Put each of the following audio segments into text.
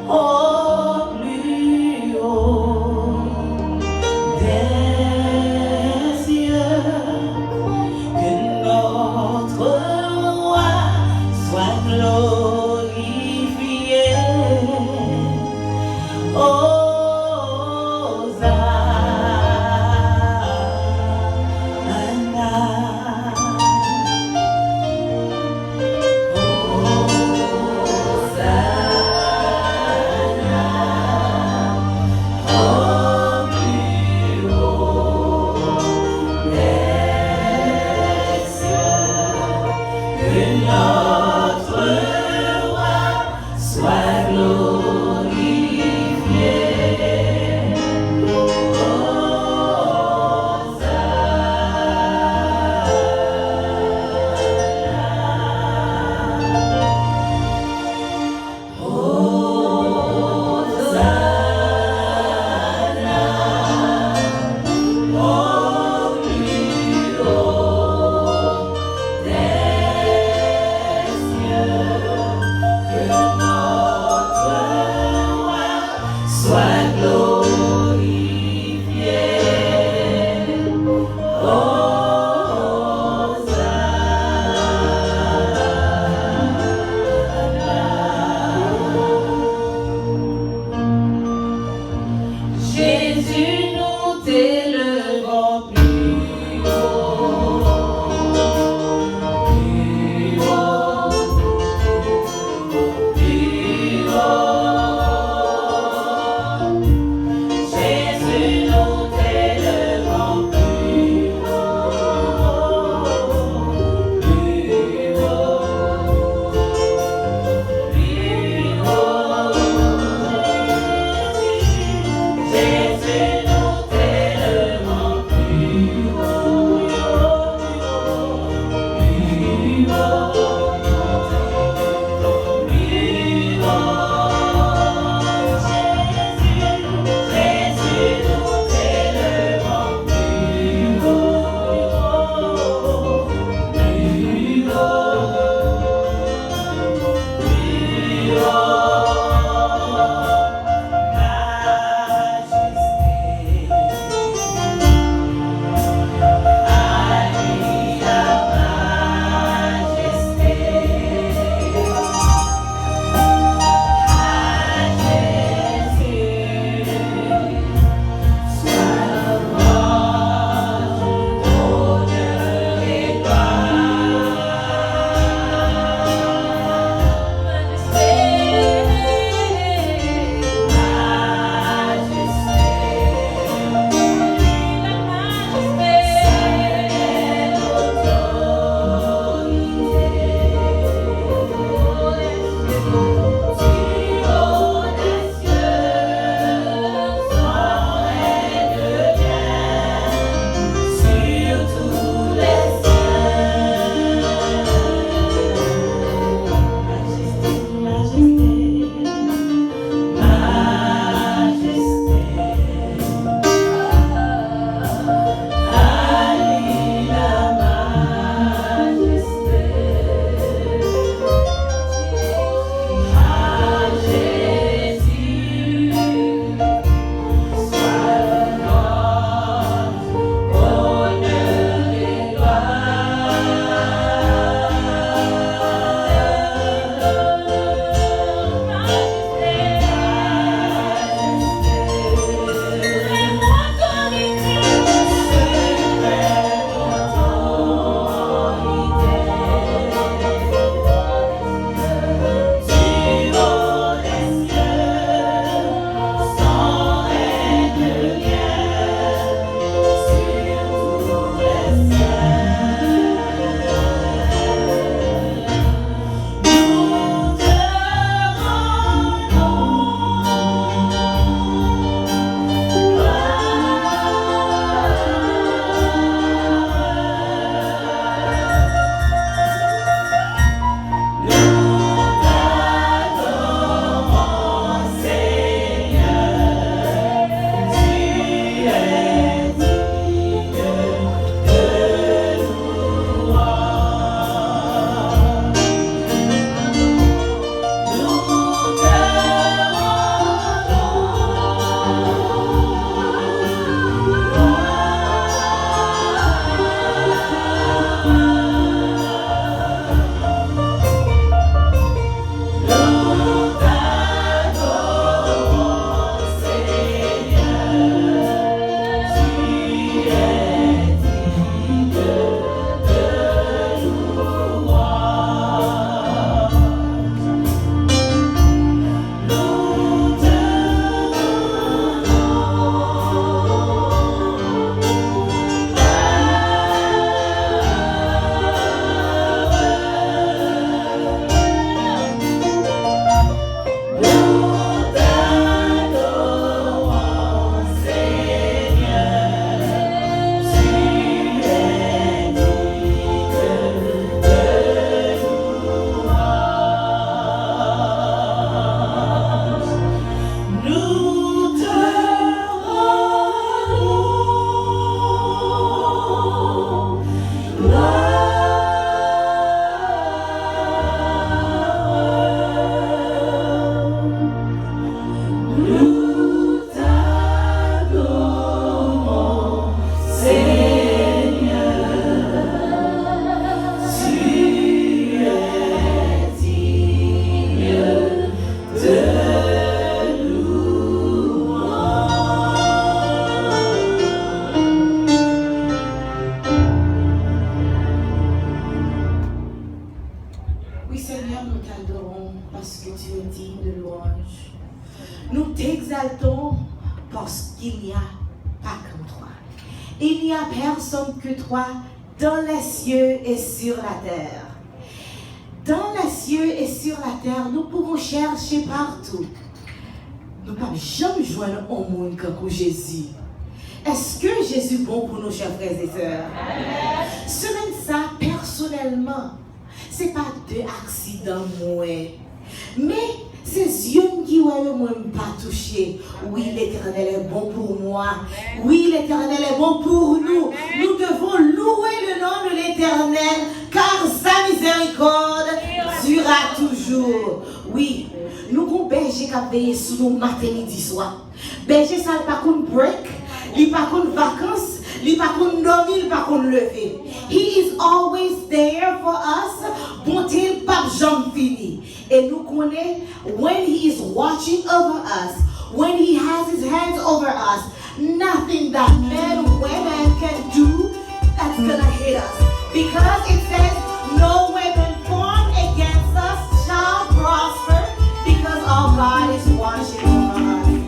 Au plus haut des cieux, que notre roi soit glorifié. Hosanna. t'exaltons parce qu'il n'y a pas comme toi. Il n'y a personne que toi dans les cieux et sur la terre. Dans les cieux et sur la terre, nous pouvons chercher partout. Nous ne pouvons jamais joindre un monde comme Jésus. Est-ce que Jésus est bon pour nos chers frères et sœurs? Semaine ça, personnellement, ce n'est pas deux accidents, mais c'est yeux qui ne m'ont pas touché. Oui, l'Éternel est bon pour moi. Oui, l'Éternel est bon pour nous. Nous devons louer le nom de l'Éternel, car sa miséricorde durera toujours. Oui, nous avons berger qui a veillé sur nous matin, midi, soir. Berger, ça n'est pas qu'on break, il n'est pas qu'on vacances, il n'est pas qu'on dormir, il n'est pas qu'on lever. He is always there for us. Bonté, pas jamais fini. Et nous connaissons, when he is watching over us, when he has his hands over us, nothing that men, women can do that's gonna hit us. Because it says, no weapon formed against us shall prosper, because our God is watching over us.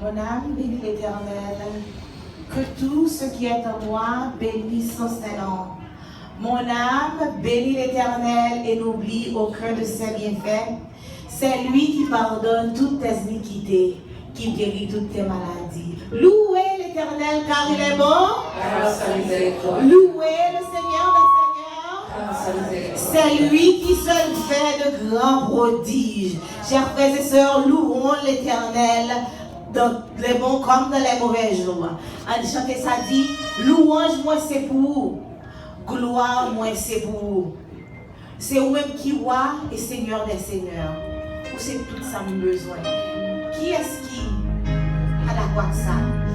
Mon âme bénit l'Éternel. Que tout ce qui est en moi bénisse son Saint-Nom. Mon âme bénit l'Éternel et n'oublie aucun de ses bienfaits. C'est lui qui pardonne toutes tes iniquités, qui guérit toutes tes maladies. Louez l'Éternel car il est bon. Louez le Seigneur des Seigneurs. C'est lui qui seul fait de grands prodiges. Chers frères et sœurs, louons l'Éternel dans les bons comme dans les mauvais jours. En chanter ça dit, louange moi c'est pour vous, gloire moi c'est pour vous. C'est vous-même qui roi et Seigneur des Seigneurs. Ou c'est tout ça mon besoin. Qui est-ce qui a la quoi que ça?